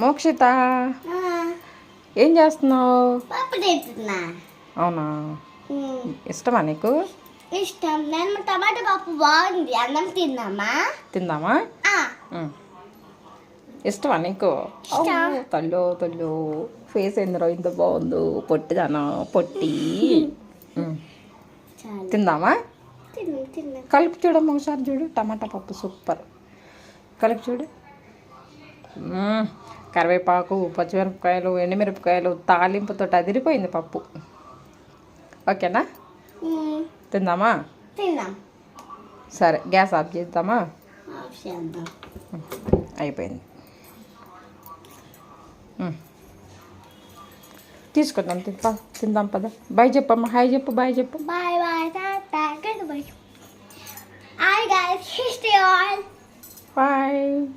మోక్షిత ఆ, ఏం చేస్తున్నావు? పప్పు తింటున్నా. అవునా, ఇష్టమా నీకు? ఇష్టం. నేను టమాటా పప్పు బాగుంది. అన్నం తిన్నామా? తిందామా? ఆ, ఇష్టమా నీకు? ఇష్టం. తల్లో తల్లో ఫేస్ ఎందులో ఇంత బాగుందో, పొట్టిదానా పొట్టి. చాలు. తిందామా? తిన్నా. కలిపి చూడమ్మా ఒకసారి, చూడు టమాటా పప్పు సూపర్. కలిపి చూడు. కరివేపాకు, పచ్చిమిరపకాయలు, ఎండుమిరపకాయలు తాలింపుతో అదిరిపోయింది పప్పు. ఓకేనా? తిందామా? తిన్నాం. సరే, గ్యాస్ ఆఫ్ చేద్దామా? ఆఫ్ చేద్దాం. అయిపోయింది. తీసుకుందాం, తిందాం పద. బాయ్ చెప్పమ్మా, హాయ్ చెప్పు, బాయ్ చెప్పు. Bye bye, tata. Goodbye. Hi guys, history all. Bye.